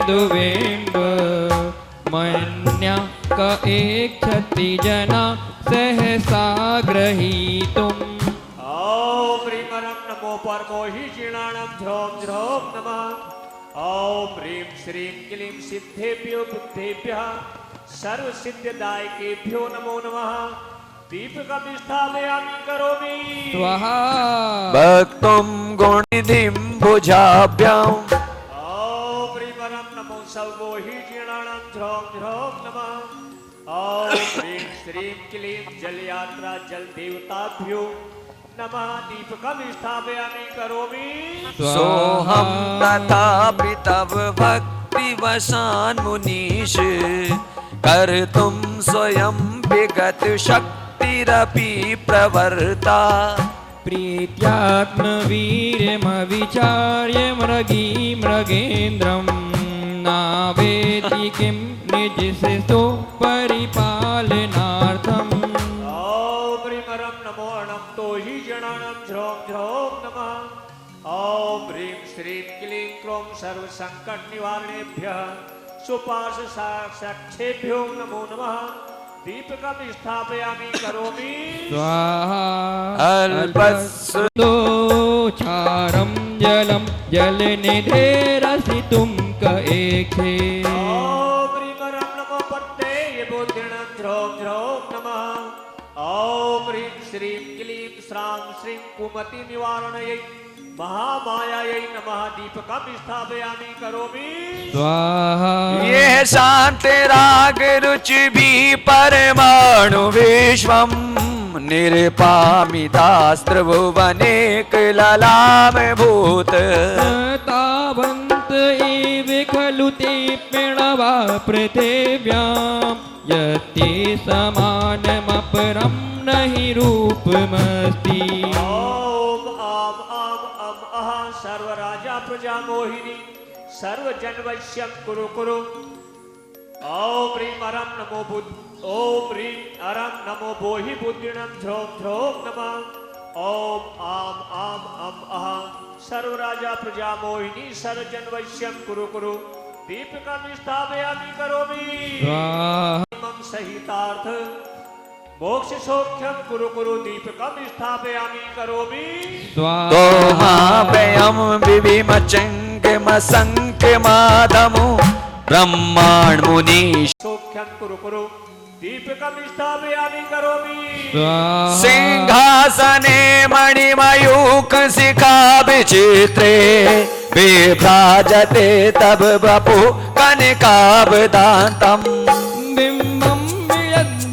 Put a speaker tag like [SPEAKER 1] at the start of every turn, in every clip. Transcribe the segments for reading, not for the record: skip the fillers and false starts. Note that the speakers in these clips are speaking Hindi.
[SPEAKER 1] बिंदुवेम्ब मन्या क एकक्षति जना सहसा ग्रहीतुम्।
[SPEAKER 2] ॐ ह्रीं परं नमो परमो हि जीर्णाणं ध्रों ध्रों नमः। ॐ ह्रीं श्रीं क्लीं सिद्धेभ्यो बुद्धेभ्यः सर्वसिद्धिदायकेभ्यो नमो नमः। दीपकं स्थापयामि करोमि
[SPEAKER 1] स्वाहा।
[SPEAKER 3] भक्तुं गुणनिधिं भुजाभ्याम्।
[SPEAKER 2] ॐ ह्रीं परं नमो सर्वो हि जीर्णाणं ध्रों ध्रों नमः। ॐ ह्रीं श्रीं क्लीं जलयात्रा जलदेवताभ्यो नमः। दीपकं स्थापयामि करोमि
[SPEAKER 3] सोहं तथापि तव भक्तिवशान् मुनीश कर्तुं स्वयं विगत शक्तिरपि प्रवर्ता।
[SPEAKER 1] प्रीत्यात्मवीर्यमविचार्य मृगी मृगेन्द्रं नावेति किं निजशिशो परिपालनार्थम्। ॐ ह्रीं श्रीं क्लीं क्रों सर्वसंकट निवारणेभ्यः सुपार्श्वसाक्षेभ्यो नमो नमः। दीपकं स्थापयामि करोमि स्वाहा। अल्पस्रोतोचारं जलं जलनिधेरसितुं क एखे। ॐ ह्रीं परं नमो पद्मे बोधिनं ध्रों ध्रों नमः। ॐ ह्रीं श्रीं क्लीं श्रां श्रीं कुमति निवारणयै महामायायै नमः। दीपकं स्थापयामि करोमि स्वाहा।
[SPEAKER 3] ये शांत राग रुचि भी परमाणु विश्वं निरपामितास्त्रभुवनेक ललाम भूत। तावन्त
[SPEAKER 1] एव खलु ते प्रणवा पृथिव्यां यत्ते समानमपरं नहि रूपमस्ति।
[SPEAKER 2] सर्वराजा प्रजा मोहिनी सर्वजनवश्यं कुरु कुरु। ॐ ह्रीं अरं नमो बुद्ध। ॐ ह्रीं अरं नमो बोहि बुद्धिनं ध्रों ध्रों नमः। ॐ आम आम अम अह सर्वराजा प्रजा मोहिनी सर्वजनवश्यं कुरु कुरु। दीपकं स्थापयामि करोमि मम सहितार्थ मोक्ष सौख्यं कुरु कुरु। दीपकं स्थापयामि करोमि
[SPEAKER 3] स्वाहाभयं विविमचङ्गमसङ्ख्यमादमु ब्रह्माण् मुनीश
[SPEAKER 2] सौख्यं कुरु कुरु। दीपकं स्थापयामि करोमि
[SPEAKER 3] सिंहासने मणिमयूख शिखा विचित्रे विभ्राजते तब वपु कनकावदान्तम्।
[SPEAKER 1] बिम्बं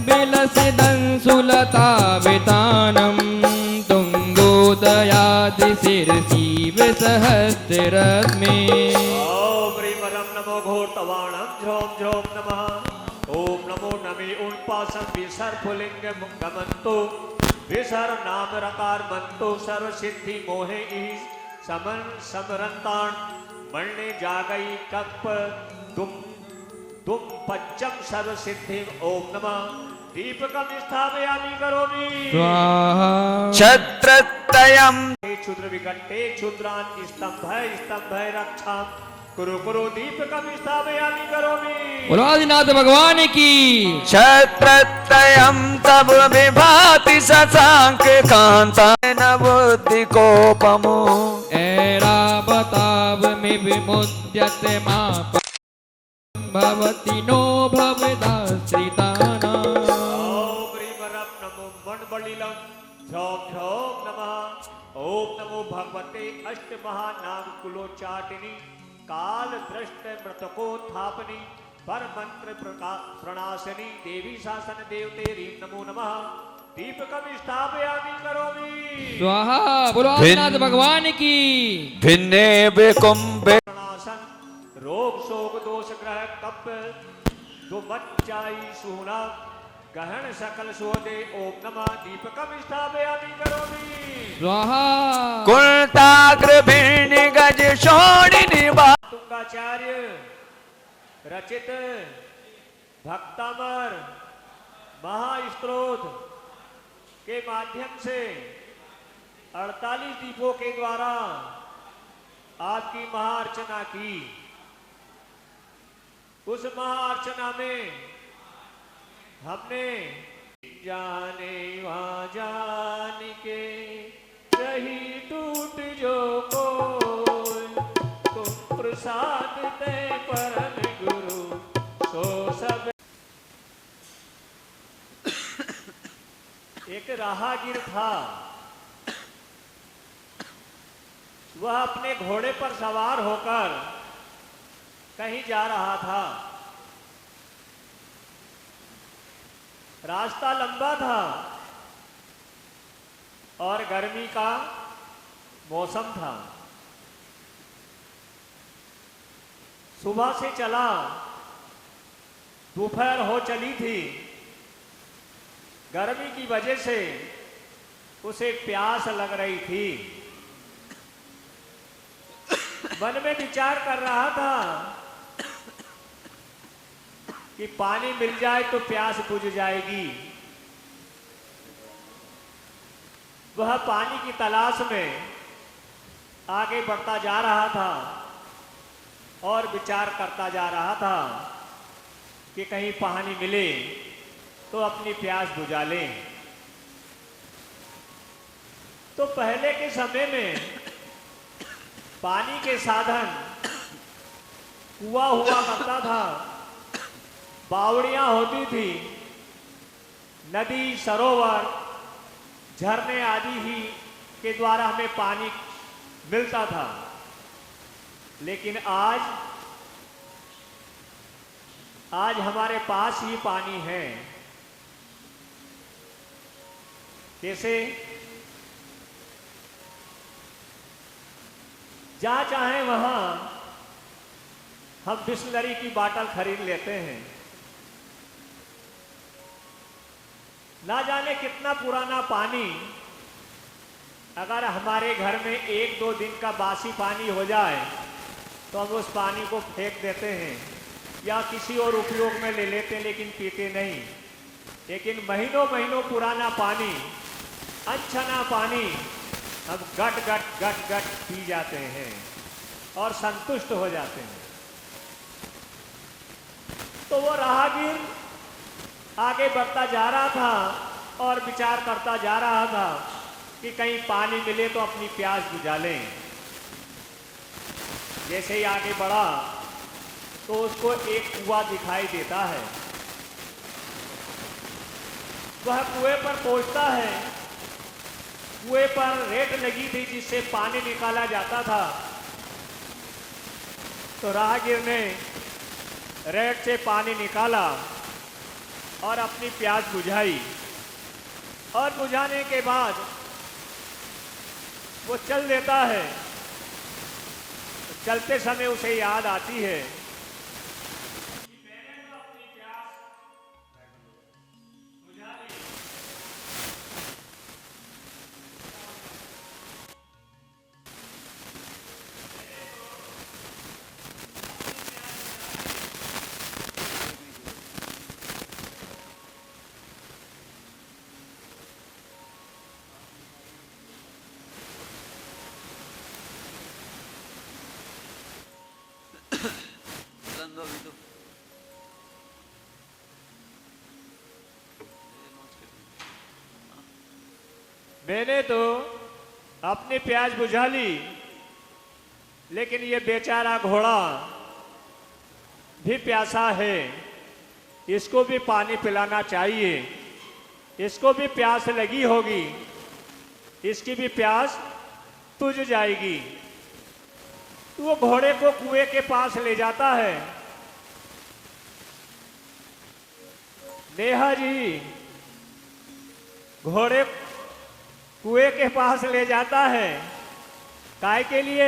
[SPEAKER 1] विलसितं सुलतावितानं तुङ्गोदयादिशिरसीव सहस्ररश्मे।
[SPEAKER 2] ॐ ह्रीं परं नमो घोरतवाणं ध्रों ध्रों नमः। ॐ नमो नमे उन्पासं विसर्पुलिङ्गं गमन्तो विसर नाम रकार मंतो सर्वसिद्धि मोहे समन समरंतान मण्ये जागई कप दुम दुम पंचम सर्वसिद्धि। ओम नमः। दीपकं स्थापयामि करोमि स्वाहा।
[SPEAKER 3] छत्रत्रयं
[SPEAKER 2] क्षुद्र विकटे क्षुद्रान् स्तंभ स्तंभ रक्षां कुरु कुरु। दीपकं स्थापयामि करोमि।
[SPEAKER 1] बोलो आदिनाथ भगवान की।
[SPEAKER 3] छत्रत्रयं तब विभाति शशांक कांता नवोति कोपमो
[SPEAKER 1] ऐरावताव में विमुद्यते मां भवति नो भवदाश्रितानां।
[SPEAKER 2] ॐ ह्रीं वरं नमो वनबलिलं ध्रौं ध्रौं नमः। ॐ नमो भगवते अष्टमहानाम कुलोचाटिनी काल दृष्ट मृतकोत्थापनी पर मंत्र प्रणाशनी देवी शासन देवते रीं नमो नमः। दीपकं स्थापयामि करोमि
[SPEAKER 1] स्वाहा। बोलो आदिनाथ भगवान की।
[SPEAKER 3] भिन्ने विकुंभे
[SPEAKER 2] प्रणाशन रोग शोक दोष ग्रह कप दुमच्चाई सुना गहन सकल सोदे। ओम नमः। दीपकं स्थापयामि करोमि
[SPEAKER 1] स्वाहा।
[SPEAKER 3] कुलताग्र भिन्न गज शोणिनि
[SPEAKER 2] तुंगाचार्य रचित भक्तामर महास्त्रोत के माध्यम से 48 दीपों के द्वारा आपकी महाअर्चना की।
[SPEAKER 1] उस महाअर्चना में हमने जाने वहाँ जान के रही टूट जो कोई, तुम प्रसाद ते परम गुरु सो सब। एक राहगीर था, वह अपने घोड़े पर सवार होकर कहीं जा रहा था। रास्ता लंबा था और गर्मी का मौसम था। सुबह से चला, दोपहर हो चली थी। गर्मी की वजह से उसे प्यास लग रही थी। मन में विचार कर रहा था कि पानी मिल जाए तो प्यास बुझ जाएगी। वह पानी की तलाश में आगे बढ़ता जा रहा था और विचार करता जा रहा था कि कहीं पानी मिले तो अपनी प्यास बुझा लें। तो पहले के समय में पानी के साधन कुआं हुआ करता था, बावड़ियां होती थी, नदी, सरोवर, झरने आदि ही के द्वारा हमें पानी मिलता था। लेकिन आज हमारे पास ही पानी है। कैसे? जहां चाहें वहां हम बिस्लरी की बाटल खरीद लेते हैं। ना जाने कितना पुराना पानी अगर हमारे घर में 1-2 दिन का बासी पानी हो जाए तो हम उस पानी को फेंक देते हैं या किसी और उपयोग में ले लेते हैं, लेकिन पीते नहीं। लेकिन महीनों महीनों पुराना पानी, अनछना पानी हम गट गट गट गट पी जाते हैं और संतुष्ट हो जाते हैं। तो वो राहगीर आगे बढ़ता जा रहा था और विचार करता जा रहा था कि कहीं पानी मिले तो अपनी प्यास बुझा लें। जैसे ही आगे बढ़ा तो उसको एक कुआं दिखाई देता है। वह कुएं पर पहुंचता है। कुएं पर रेत लगी थी जिससे पानी निकाला जाता था। तो राहगीर ने रेत से पानी निकाला और अपनी प्यास बुझाई, और बुझाने के बाद वो चल देता है। चलते समय उसे याद आती है कि मैंने तो अपनी प्यास बुझा ली। मैंने तो अपनी प्यास बुझा ली, लेकिन ये बेचारा घोड़ा भी प्यासा है। इसको भी पानी पिलाना चाहिए। इसको भी प्यास लगी होगी, इसकी भी प्यास बुझ जाएगी। तो वो घोड़े को कुएं के पास ले जाता है। नेहा जी घोड़े कुएं के पास ले जाता है। काय के लिए?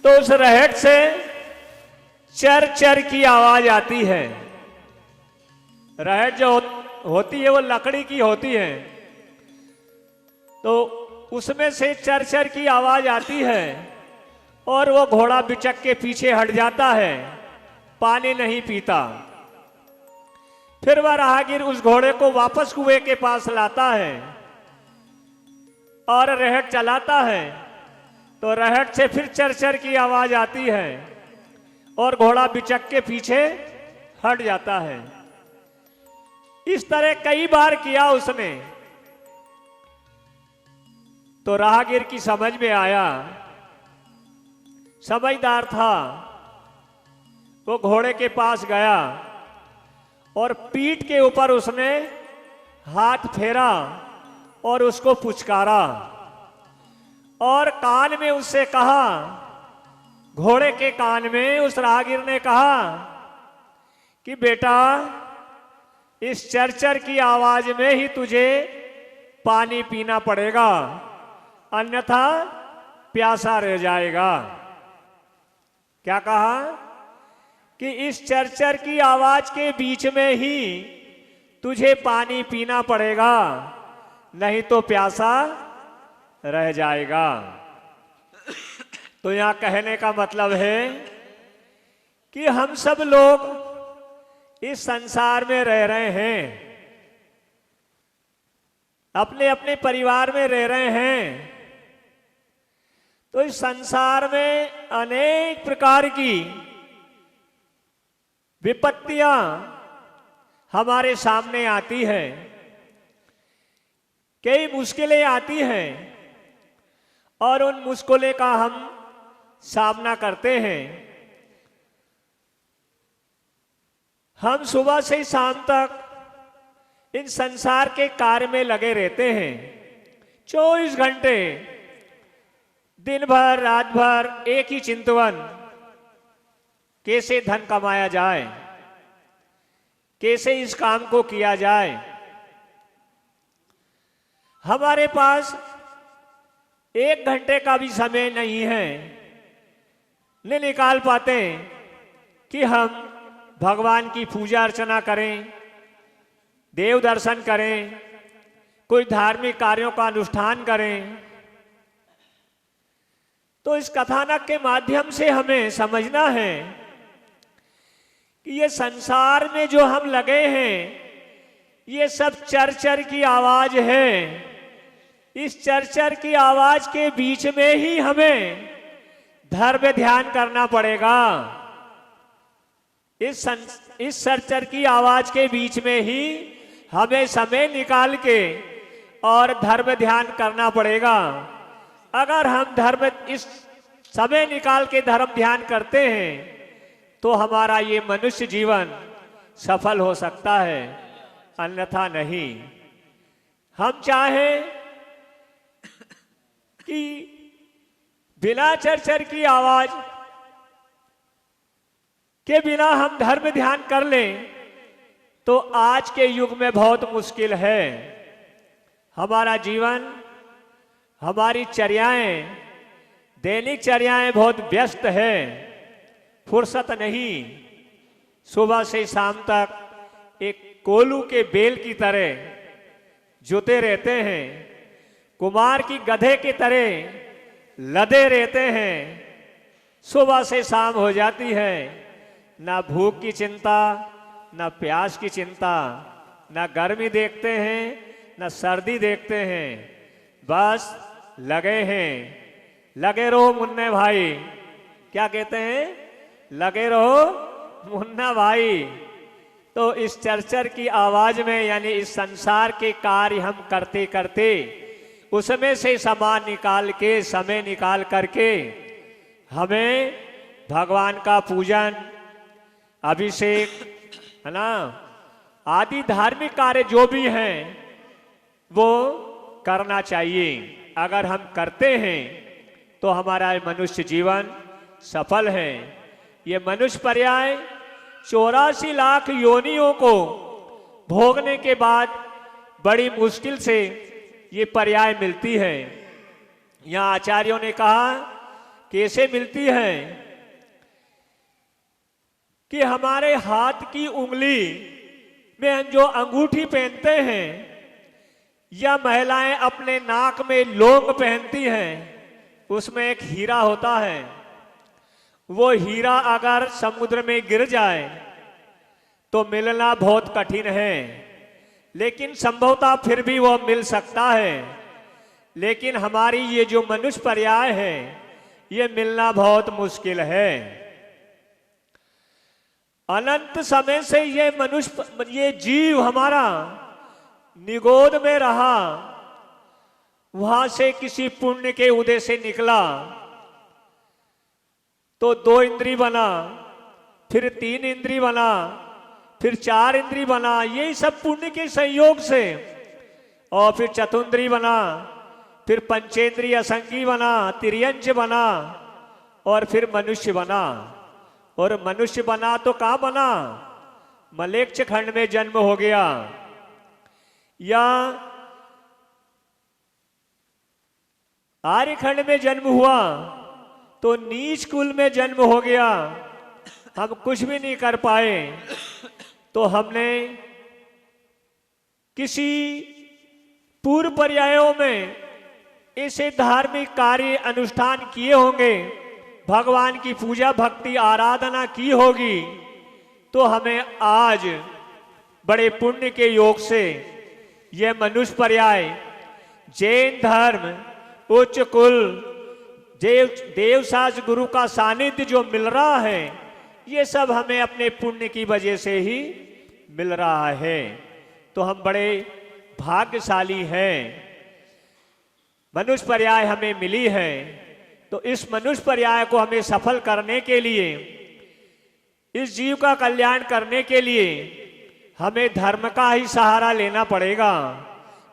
[SPEAKER 1] तो उस रहट से चर चर की आवाज आती है। रहट जो होती है वो लकड़ी की होती है, तो उसमें से चर चर की आवाज आती है और वो घोड़ा बिचक के पीछे हट जाता है पानी नहीं पीता। फिर वह राहगीर उस घोड़े को वापस कुएं के पास लाता है और रहट चलाता है, तो रहट से फिर चरचर की आवाज आती है और घोड़ा बिचक के पीछे हट जाता है। इस तरह कई बार किया उसने, तो राहगीर की समझ में आया, समझदार था, वो घोड़े के पास गया और पीठ के ऊपर उसने हाथ फेरा और उसको पुचकारा और कान में उससे कहा, घोड़े के कान में उस राहगीर ने कहा कि बेटा, इस चरचर की आवाज में ही तुझे पानी पीना पड़ेगा, अन्यथा प्यासा रह जाएगा। क्या कहा कि इस चरचर की आवाज के बीच में ही तुझे पानी पीना पड़ेगा, नहीं तो प्यासा रह जाएगा। तो यहां कहने का मतलब है कि हम सब लोग इस संसार में रह रहे हैं, अपने अपने परिवार में रह रहे हैं, तो इस संसार में अनेक प्रकार की विपत्तियां हमारे सामने आती हैं, कई मुश्किलें आती हैं और उन मुश्किलों का हम सामना करते हैं। हम सुबह से शाम तक इन संसार के कार्य में लगे रहते हैं, 24 घंटे, दिन भर रात भर एक ही चिंतवन, कैसे धन कमाया जाए, कैसे इस काम को किया जाए। हमारे पास 1 घंटे का भी समय नहीं है, नहीं निकाल पाते कि हम भगवान की पूजा अर्चना करें, देव दर्शन करें, कोई धार्मिक कार्यों का अनुष्ठान करें। तो इस कथानक के माध्यम से हमें समझना है कि ये संसार में जो हम लगे हैं, ये सब चरचर की आवाज है। इस चरचर की आवाज के बीच में ही हमें धर्म ध्यान करना पड़ेगा। इस चरचर की आवाज के बीच में ही हमें समय निकाल के और धर्म ध्यान करना पड़ेगा। अगर हम इस समय निकाल के धर्म ध्यान करते हैं तो हमारा ये मनुष्य जीवन सफल हो सकता है, अन्यथा नहीं। हम चाहें कि बिना चरचर की आवाज के बिना हम धर्म ध्यान कर लें तो आज के युग में बहुत मुश्किल है। हमारा जीवन, हमारी चर्याएं, दैनिक चर्याएं बहुत व्यस्त है, फुर्सत नहीं। सुबह से शाम तक एक कोलू के बेल की तरह जुते रहते हैं, कुमार की गधे की तरह लदे रहते हैं। सुबह से शाम हो जाती है, ना भूख की चिंता, ना प्यास की चिंता, ना गर्मी देखते हैं, ना सर्दी देखते हैं, बस लगे हैं। लगे रहो मुन्ने भाई, क्या कहते हैं, लगे रहो मुन्ना भाई। तो इस चरचर की आवाज में, यानी इस संसार के कार्य हम करते करते उसमें से समय निकाल करके हमें भगवान का पूजन, अभिषेक, है ना, आदि धार्मिक कार्य जो भी हैं वो करना चाहिए। अगर हम करते हैं तो हमारा मनुष्य जीवन सफल है। ये मनुष्य पर्याय 84 लाख योनियों को भोगने के बाद बड़ी मुश्किल से ये पर्याय मिलती है। यहाँ आचार्यों ने कहा कैसे मिलती है कि हमारे हाथ की उंगली में हम जो अंगूठी पहनते हैं या महिलाएं अपने नाक में लौंग पहनती हैं, उसमें एक हीरा होता है।
[SPEAKER 2] वो हीरा अगर समुद्र में गिर जाए तो मिलना बहुत कठिन है, लेकिन संभवतः फिर भी वो मिल सकता है। लेकिन हमारी ये जो मनुष्य पर्याय है, ये मिलना बहुत मुश्किल है। अनंत समय से ये मनुष्य, ये जीव हमारा निगोद में रहा, वहां से किसी पुण्य के उदय से निकला तो 2 इंद्री बना, फिर 3 इंद्री बना, फिर 4 इंद्री बना, यही सब पुण्य के संयोग से। और फिर चतुंद्री बना, फिर पंचेंद्री असंगी बना, तिर्यंच बना, और फिर मनुष्य बना। और मनुष्य बना तो कहां बना? मलेच्छ खंड में जन्म हो गया, या आर्यखंड में जन्म हुआ तो नीच कुल में जन्म हो गया। हम कुछ भी नहीं कर पाए, तो हमने किसी पूर्व पर्यायों में ऐसे धार्मिक कार्य अनुष्ठान किए होंगे, भगवान की पूजा भक्ति आराधना की होगी, तो हमें आज बड़े पुण्य के योग से यह मनुष्य पर्याय, जैन धर्म, उच्च कुल, देवसाज गुरु का सानिध्य जो मिल रहा है, ये सब हमें अपने पुण्य की वजह से ही मिल रहा है। तो हम बड़े भाग्यशाली हैं, मनुष्य पर्याय हमें मिली है। तो इस मनुष्य पर्याय को हमें सफल करने के लिए, इस जीव का कल्याण करने के लिए हमें धर्म का ही सहारा लेना पड़ेगा।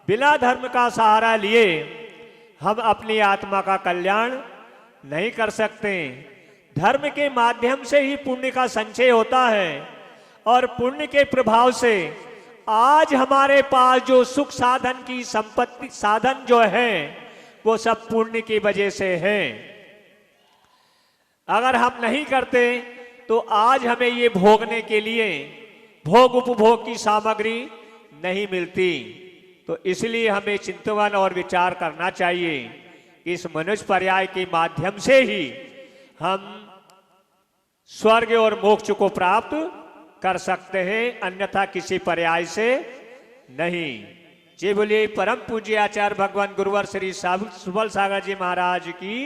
[SPEAKER 2] बिना धर्म का सहारा लिए हम अपनी आत्मा का कल्याण नहीं कर सकते। धर्म के माध्यम से ही पुण्य का संचय होता है, और पुण्य के प्रभाव से आज हमारे पास जो सुख साधन की संपत्ति साधन जो है, वो सब पुण्य की वजह से है। अगर हम नहीं करते तो आज हमें ये भोगने के लिए भोग उपभोग की सामग्री नहीं मिलती। तो इसलिए हमें चिंतन और विचार करना चाहिए। इस मनुष्य पर्याय के माध्यम से ही हम स्वर्ग और मोक्ष को प्राप्त कर सकते हैं, अन्यथा किसी पर्याय से नहीं। जी बोलिए परम पूज्य आचार्य भगवान गुरुवर श्री सुबल सागर जी महाराज की।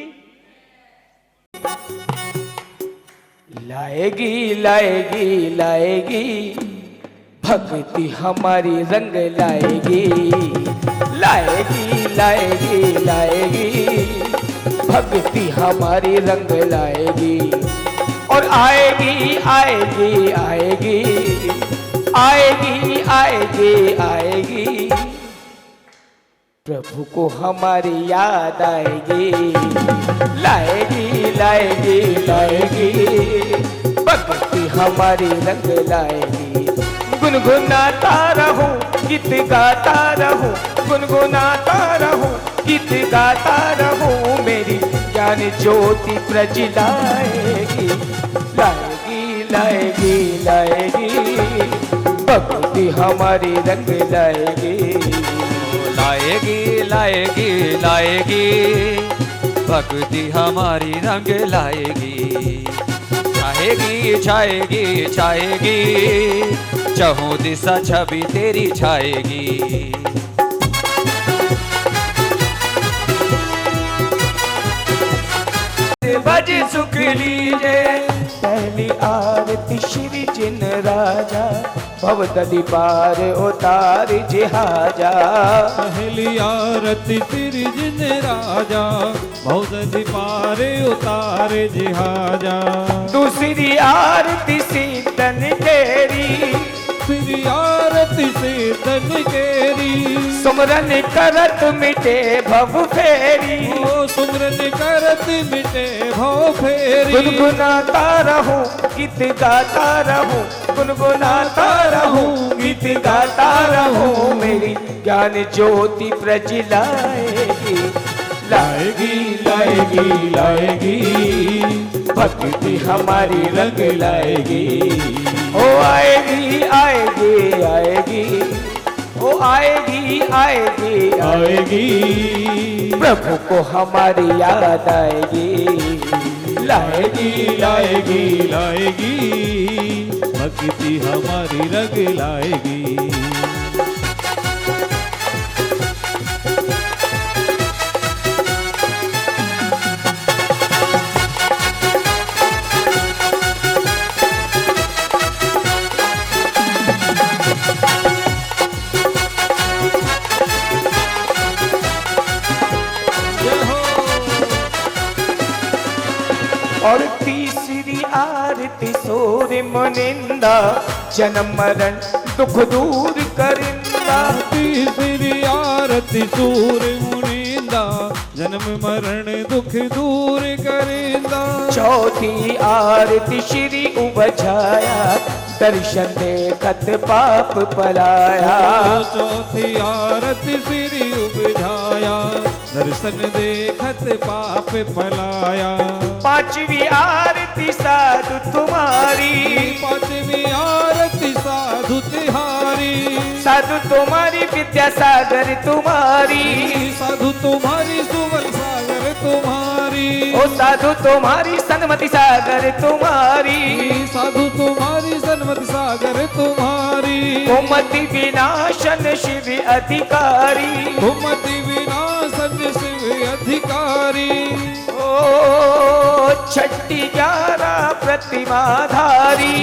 [SPEAKER 3] लाएगी लाएगी लाएगी भक्ति हमारी रंग लाएगी, लाएगी लाएगी लाएगी भक्ति हमारी रंग लाएगी। और आएगी आएगी आएगी आएगी आएगी आएगी प्रभु को हमारी याद आएगी, लाएगी लाएगी लाएगी भक्ति हमारी रंग लाएगी। गुनगुनाता रहूं गीत गाता रहूं, गुनगुनाता रहूं गीत गाता रहूं, मेरी ज्ञान ज्योति प्रज्वलाएगी, लाएगी लाएगी लाएगी भक्ति हमारी रंग लाएगी,
[SPEAKER 4] लाएगी लाएगी लाएगी भक्ति हमारी रंग लाएगी। छाएगी छाएगी छाएगी चहुँ दिशा छवि तेरी छाएगी।
[SPEAKER 3] बज सुख लीजे पहली आरती श्री जिन राजा, भवदली पार उतार जिहाजा।
[SPEAKER 5] पहली आरती श्री जिन राजा, भवदली पार उतार जिहाजा।
[SPEAKER 3] दूसरी आरती सीतन केरी,
[SPEAKER 5] श्री आरती से तन केरी।
[SPEAKER 3] सुमरन करत मिटे भव फेरी,
[SPEAKER 5] ओ सुमरन करत मिटे भव फेरी।
[SPEAKER 3] गुनगुनाता रहूं गीत गाता रहूं, गुनगुनाता रहूं गीत गाता रहूं, मेरी ज्ञान ज्योति प्रज्वलाएगी, लाएगी लाएगी लाएगी भक्ति हमारी रंग लाएगी। ओ आएगी आएगी आएगी, ओ आएगी आएगी
[SPEAKER 5] आएगी
[SPEAKER 3] प्रभु को हमारी याद आएगी। लाएगी लाएगी
[SPEAKER 5] लाएगी भक्ति हमारी रंग लाएगी।
[SPEAKER 3] और तीसरी आरती सूर्य मुनिंदा जन्म मरण दुख दूर करिंदा।
[SPEAKER 5] तीसरी आरती सूर मुनिंदा जन्म मरण दुख दूर करिंदा।
[SPEAKER 3] चौथी आरती श्री उबझाया दर्शन देखत पाप पलाया।
[SPEAKER 5] चौथी आरती श्री उबझाया दर्शन देखत पाप पलाया।
[SPEAKER 3] पांचवी आरती साधु तुम्हारी,
[SPEAKER 5] पांचवी आरती साधु तिहारी।
[SPEAKER 3] साधु तुम्हारी विद्या सागर तुम्हारी।
[SPEAKER 5] साधु तुम्हारी सुवन सागर तुम्हारी।
[SPEAKER 3] ओ साधु तुम्हारी सन्मति सागर तुम्हारी।
[SPEAKER 5] साधु तुम्हारी सन्मति सागर तुम्हारी।
[SPEAKER 3] कुमति विनाशन शिव अधिकारी।
[SPEAKER 5] कुमति विनाशन शिव अधिकारी।
[SPEAKER 3] ओ छठी 11 प्रतिमाधारी।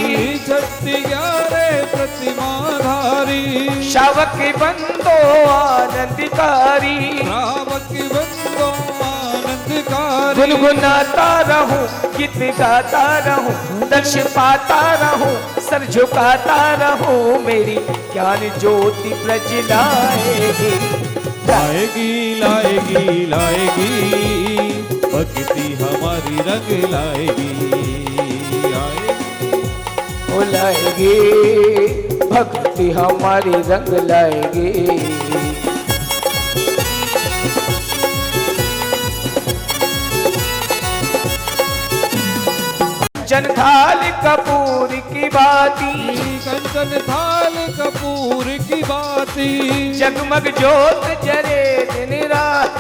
[SPEAKER 5] छठी 11 प्रतिमाधारी।
[SPEAKER 3] शावक बंदो आनंदकारी।
[SPEAKER 5] श्रावक बंदो आनंदकारी।
[SPEAKER 3] गुनगुनाता रहूं गीत गाता रहूं दर्श पाता रहूं सर झुकाता रहूं मेरी ज्ञान ज्योति प्रज्वलाएगी।
[SPEAKER 5] लाएगी लाएगी लाएगी भक्ति हमारी रंग लाएगी।
[SPEAKER 3] ओ लाएगी भक्ति हमारी रंग लाएगी। कंचन थाल कपूर की बाती।
[SPEAKER 5] कंचन थाल कपूर की बाती।
[SPEAKER 3] जगमग जोत जले दिन रात।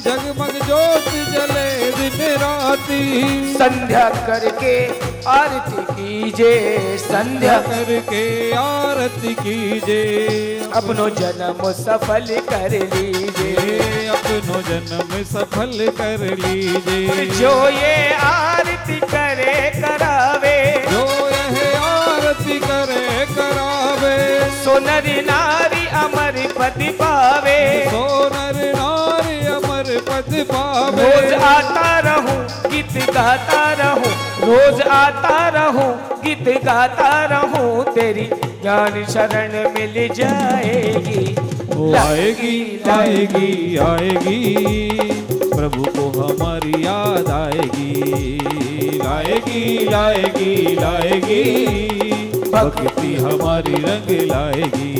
[SPEAKER 5] जगमग जोत जले दिन राती।
[SPEAKER 3] संध्या करके आरती कीजे। संध्या
[SPEAKER 5] करके आरती कीजे।
[SPEAKER 3] अपनो जन्म सफल कर लीजे।
[SPEAKER 5] अपनो जन्म सफल कर लीजे।
[SPEAKER 3] जो ये आरती करे करावे।
[SPEAKER 5] जो यह आरती करे करावे।
[SPEAKER 3] सो नर नारी अमर पद पावे।
[SPEAKER 5] सो नर नारी अमर पद पावे।
[SPEAKER 3] रोज आता रहूं गीत गाता रहूं। रोज आता रहूं गीत गाता रहूं तेरी ज्ञान शरण मिल जाएगी।
[SPEAKER 5] आएगी आएगी आएगी प्रभु को हमारी याद आएगी। लाएगी लाएगी लाएगी भक्ति हमारी रंग लाएगी।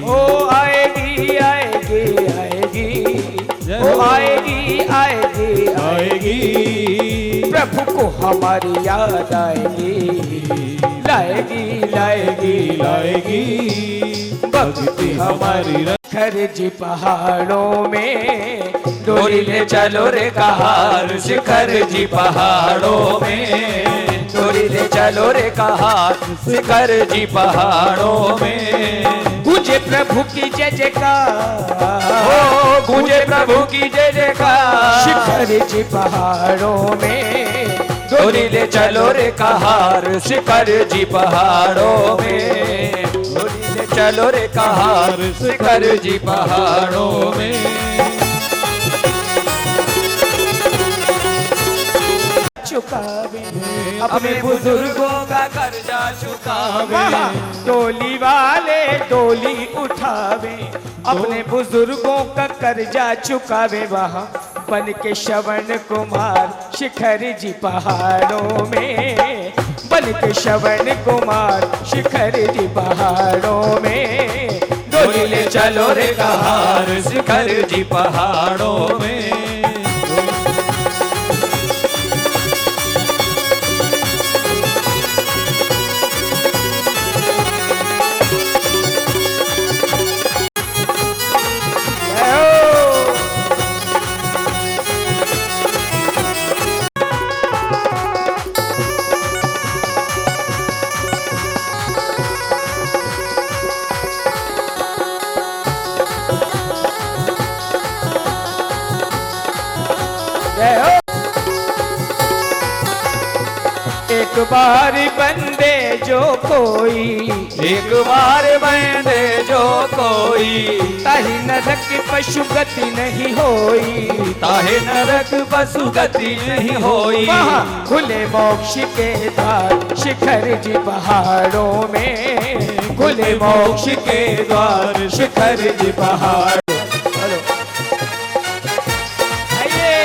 [SPEAKER 3] ओ आएगी आएगी आएगी। ओ आएगी आएगी
[SPEAKER 5] आएगी
[SPEAKER 3] प्रभु को हमारी याद आएगी। लाएगी लाएगी
[SPEAKER 5] लाएगी भक्ति हमारी रंग।
[SPEAKER 3] खरजी पहाड़ों में
[SPEAKER 4] डोली ले चलो रे कहार शिखर जी पहाड़ों में। डोली ले चलो रे कहार शिखर जी पहाड़ों में।
[SPEAKER 3] गूंजे प्रभु की जय जयकार।
[SPEAKER 4] ओ गूंजे प्रभु की जय जयकार।
[SPEAKER 3] शिखर जी पहाड़ों में
[SPEAKER 4] डोली ले चलो रे कहार शिखर जी पहाड़ों में। डोली ले चलो रे कहार शिखर जी पहाड़ों में।
[SPEAKER 3] चुकावे अपने बुजुर्गों का
[SPEAKER 4] कर्जा चुकावे।
[SPEAKER 3] डोली वाले डोली उठावे अपने बुजुर्गों का कर्जा चुकावे। वहाँ बन के श्रवण कुमार शिखर जी पहाड़ों में। बन के श्रवण कुमार शिखर जी पहाड़ों में।
[SPEAKER 4] डोली ले चलो रे कहार शिखर जी पहाड़ों में।
[SPEAKER 3] एक बार बंदे जो कोई,
[SPEAKER 4] एक बार बंदे जो कोई,
[SPEAKER 3] ताहि नरक पशु गति नहीं होई,
[SPEAKER 4] ताहे नरक पशु गति नहीं होई।
[SPEAKER 3] वहाँ खुले मोक्ष के द्वार शिखर जी पहाड़ों में, खुले मोक्ष के द्वार शिखर जी पहाड़। आइए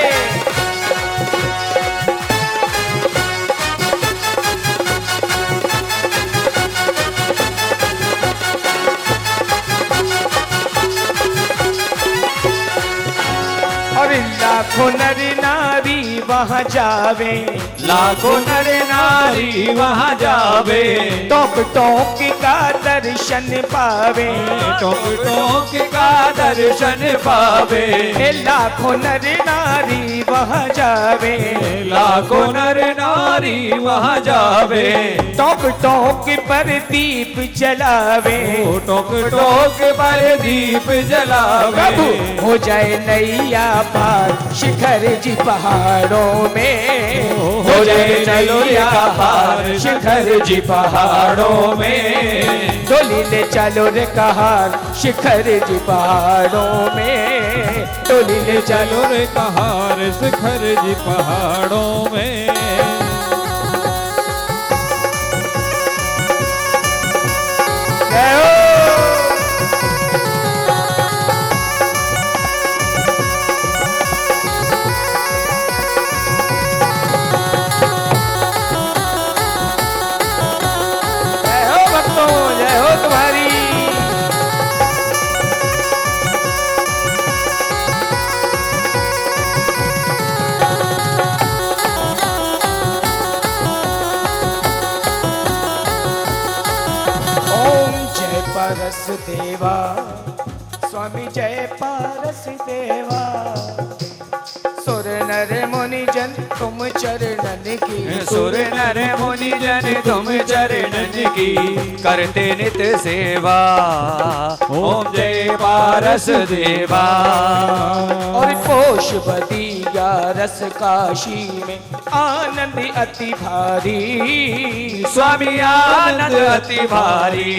[SPEAKER 3] और लाखों नर नारी वहाँ जावे,
[SPEAKER 4] लाखों नर नारी वहाँ जावे,
[SPEAKER 3] टोक टोक का दर्शन पावे,
[SPEAKER 4] टोक टोक का दर्शन पावे।
[SPEAKER 3] लाखों नर नारी वहाँ जावे,
[SPEAKER 4] लाखों नर नारी वहाँ जावे,
[SPEAKER 3] टोक टोक पर दीप जलावे,
[SPEAKER 4] टोक टोक पर दीप जलावे।
[SPEAKER 3] प्रभु हो जाए नैया पार शिखर जी पहाड़ों में,
[SPEAKER 4] हो जाए नैया पार शिखर जी पहाड़ों में।
[SPEAKER 3] डोली ले चलो रे कहार शिखर जी पहाड़ों में, डोली ले चलो
[SPEAKER 5] चलो रे कहार शिखर जी पहाड़ों में।
[SPEAKER 3] जय हो। जय हो भक्तों, जय हो तुम्हारी। ओम जय पारस देवा, स्वामी जय पारस देवा, सुर नर मुनि जन तुम चरणन की,
[SPEAKER 4] सुर नर मुनि जन तुम चरणन की, करते नित सेवा। ओम जय पारस देवा।
[SPEAKER 3] और पोष बदिया रस काशी में आनंद अति भारी,
[SPEAKER 4] स्वामी आनंद अति भारी।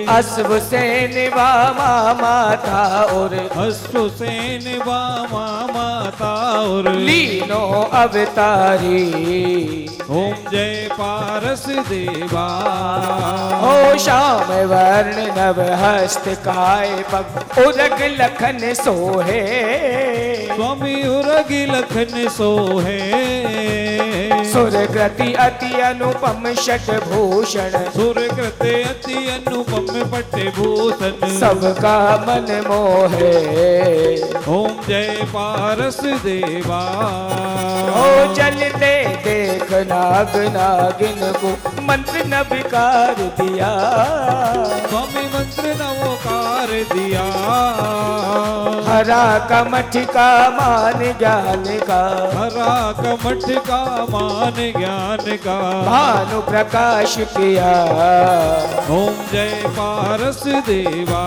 [SPEAKER 3] अश्व सेन वामा माता और
[SPEAKER 5] अश्वसेन वामा माता और
[SPEAKER 3] लीनो अवतारी।
[SPEAKER 5] ओम जय पारस देवा।
[SPEAKER 3] हो श्याम वर्ण नव हस्त काय पग उरग लखन सोहे,
[SPEAKER 5] स्वामी उरगी लखन सोहे।
[SPEAKER 3] सुरकृति अति अनुपम षट भूषण,
[SPEAKER 5] सुरकृते अति अनुपम पट्टे भूषण।
[SPEAKER 3] सबका मन मोहे।
[SPEAKER 5] ओम जय पारस देवा।
[SPEAKER 3] ओ चलते देख नाग नागिन को मंत्र नविकार दिया,
[SPEAKER 5] स्वामी मंत्र नवोकार दिया।
[SPEAKER 3] हरा कमठ का मान ज्ञान का,
[SPEAKER 5] हरा कमठ का मान ज्ञान का।
[SPEAKER 3] भानु प्रकाश किया।
[SPEAKER 5] ओम जय पारस देवा।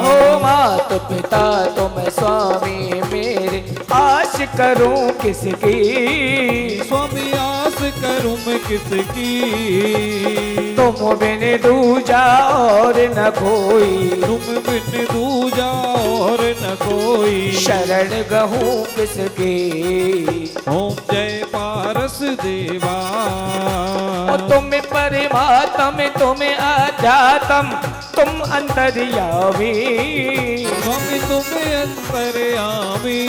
[SPEAKER 3] ओ मात पिता तुम स्वामी मेरे, आश करूं किसकी,
[SPEAKER 5] स्वामी आस करूं मैं किसकी।
[SPEAKER 3] तुम बिन दूजा और न कोई,
[SPEAKER 5] तुम बिन दूजा और न कोई।
[SPEAKER 3] शरण गहूं किसकी।
[SPEAKER 5] ओम जय पारस देवा।
[SPEAKER 3] तुम परमात्म तुम अध्यात्म तुम अंतर्यामी,
[SPEAKER 5] स्वामी तुम अंतर्यामी।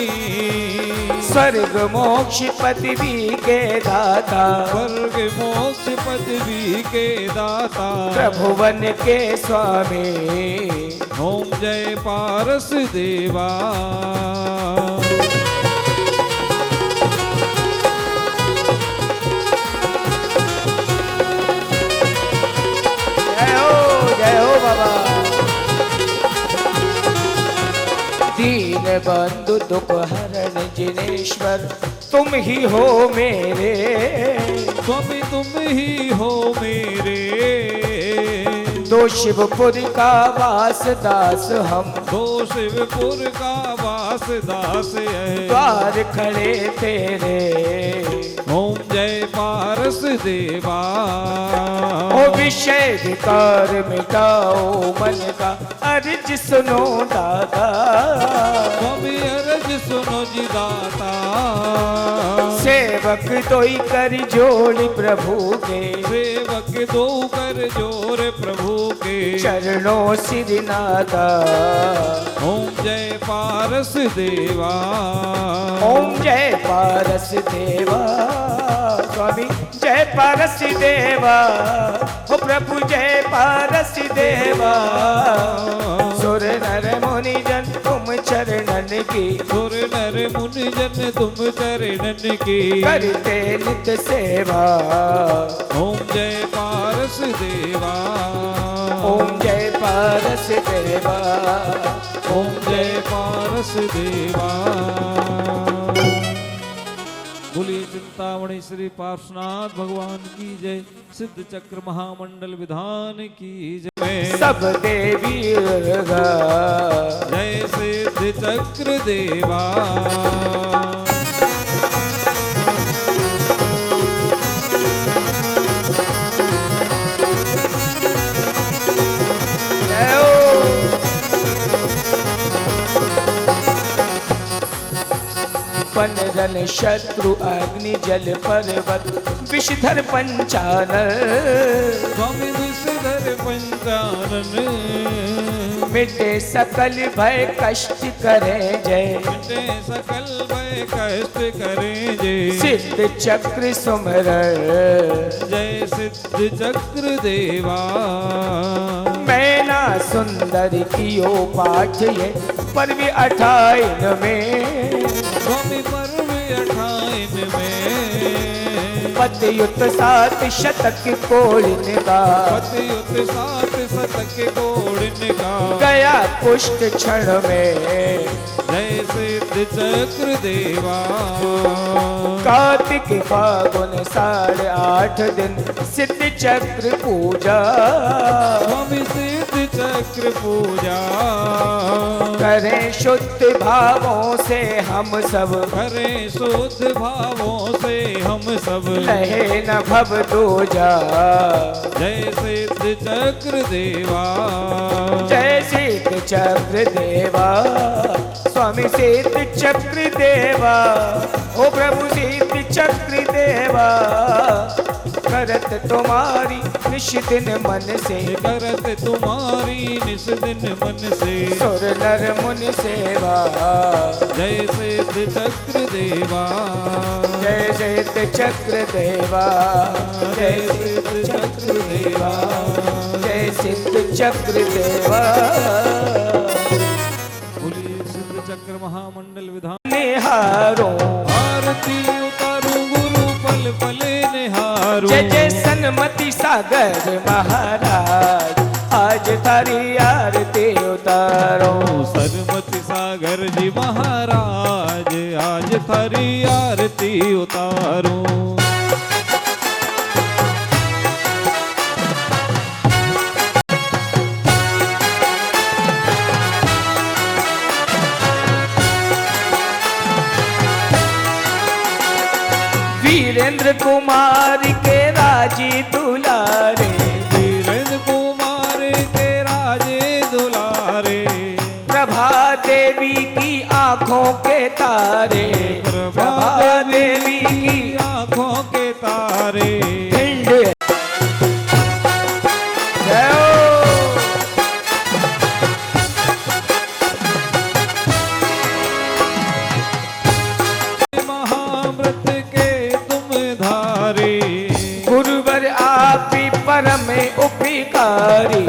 [SPEAKER 3] स्वर्ग मोक्ष पदवी के दाता,
[SPEAKER 5] स्वर्ग मोक्ष पदवी के दाता।
[SPEAKER 3] प्रभुवन के स्वामी।
[SPEAKER 5] ओम जय पारस देवा।
[SPEAKER 3] जय हो बाबा। दीन बंधु दुख हरण जिनेश्वर तुम ही हो मेरे,
[SPEAKER 5] स्वामी तुम ही हो मेरे।
[SPEAKER 3] दो शिवपुर का वास दास हम,
[SPEAKER 5] दो शिवपुर का वास दास है।
[SPEAKER 3] द्वार खड़े तेरे।
[SPEAKER 5] ओम जय पारस पारस देवा।
[SPEAKER 3] ओ विषय विकार मिटाओ मन का अर्ज सुनो दाता।
[SPEAKER 5] स्वामी अर्ज सुनो जी दाता।
[SPEAKER 3] सेवक दोई कर जोड़ प्रभु के,
[SPEAKER 5] सेवक दो कर जोर प्रभु के।
[SPEAKER 3] चरणों सिर नादा।
[SPEAKER 5] ओम जय पारस देवा।
[SPEAKER 3] ओम जय पारस देवा। स्वामी जय पारस देवा। ओ प्रभु जय पारस देवा। सुर नर मुनि जन तुम चरणन की,
[SPEAKER 5] सुर नर मुनि जन तुम चरणन की।
[SPEAKER 3] करते नित सेवा।
[SPEAKER 5] ओम जय पारस देवा।
[SPEAKER 3] ओम जय पारस देवा।
[SPEAKER 5] ओम जय पारस देवा। बोलिए चिंतामणि श्री पार्श्वनाथ भगवान की जय। सिद्ध चक्र महामंडल विधान की जय।
[SPEAKER 3] सब देवी
[SPEAKER 5] जय सिद्ध चक्र देवा।
[SPEAKER 3] पनरन शत्रु अग्नि जल पर्वत विषधर पंचानन।
[SPEAKER 5] स्वामी विषधर पंचानन।
[SPEAKER 3] मिटे सकल भय कष्ट करे जय।
[SPEAKER 5] मिटे सकल भय कष्ट करे जय।
[SPEAKER 3] सिद्ध चक्र सुमरण।
[SPEAKER 5] जय सिद्ध चक्र देवा।
[SPEAKER 3] मैना सुंदर कियो पाठ ये पर्व 28 में।
[SPEAKER 5] स्वामी पर्व 28 में।
[SPEAKER 3] पतयुत 7 शतक कोड़िन का।
[SPEAKER 5] पतयुत 7 शतक कोड़िन का।
[SPEAKER 3] गया पुष्ट क्षण में।
[SPEAKER 5] जय सिद्ध चक्र देवा।
[SPEAKER 3] कार्तिक फागुन 8.5 दिन सिद्ध चक्र पूजा।
[SPEAKER 5] स्वामी सिद्ध चक्र पूजा।
[SPEAKER 3] करें शुद्ध भावों से हम सब।
[SPEAKER 5] करें शुद्ध भावों से हम सब।
[SPEAKER 3] लहे न भव दूजा।
[SPEAKER 5] जय सिद्ध चक्र देवा।
[SPEAKER 3] जय सिद्ध चक्र देवा। स्वामी सिद्ध चक्र देवा। ओ प्रभु सिद्ध चक्र देवा। करत तुम्हारी निश दिन मन से।
[SPEAKER 5] करत तुम्हारी निश दिन मन से।
[SPEAKER 3] सुर नर मुनि सेवा।
[SPEAKER 5] जय सिद्ध चक्र देवा।
[SPEAKER 3] जय सिद्ध चक्र देवा। जय सिद्ध चक्र देवा। जय सिद्ध चक्र देवा।
[SPEAKER 5] बोलिए सिद्ध चक्र महामंडल विधान।
[SPEAKER 3] निहारो
[SPEAKER 5] आरती उतारू गुरु पल पले निहारो।
[SPEAKER 3] जय जय सन्मति सागर महाराज। आज तारी आरती उतारो।
[SPEAKER 5] सरमति सागर जी महाराज। आज थारी आरती उतारो।
[SPEAKER 3] वीरेंद्र कुमार के राजी दुलारे।
[SPEAKER 5] वीरेंद्र कुमार के राजे दुलारे।
[SPEAKER 3] प्रभा देवी की आंखों के तारे। प्रभा देवी की
[SPEAKER 5] आंखों के तारे।
[SPEAKER 3] भिंड जय हो।
[SPEAKER 5] महाव्रत के तुम धारे।
[SPEAKER 3] गुरुवर आप परम उपकारी।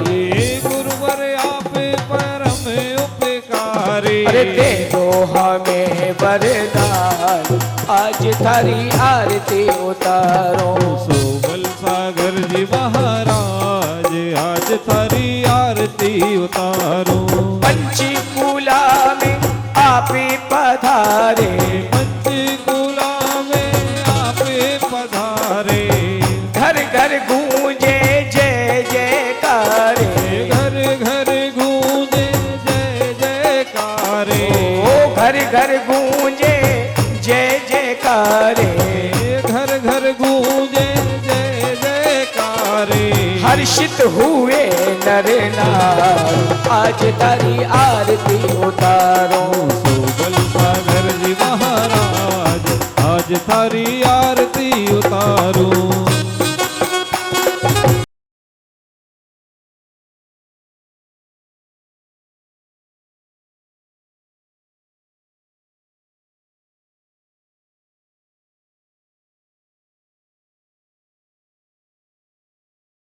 [SPEAKER 5] गुरुवर आप परम उपकारी।
[SPEAKER 3] अरे दे दो हमें वरदान। आज थारी आरती उतारो।
[SPEAKER 5] सोबल सागर जी महाराज। आज थारी आरती उतारो।
[SPEAKER 3] पंचकूला में आप पधारे।
[SPEAKER 5] पंचकूला में आप पधारे।
[SPEAKER 3] घर घर गूंजे जय जयकारे।
[SPEAKER 5] घर घर गूंजे जय जयकारे।
[SPEAKER 3] ओ घर घर गूंजे जय जयकारे।
[SPEAKER 5] घर घर गूंजे
[SPEAKER 3] हर्षित हुए नर नार, आज तारी आरती उतारो।
[SPEAKER 5] सोगल सागर जी महाराज आज थारी आरती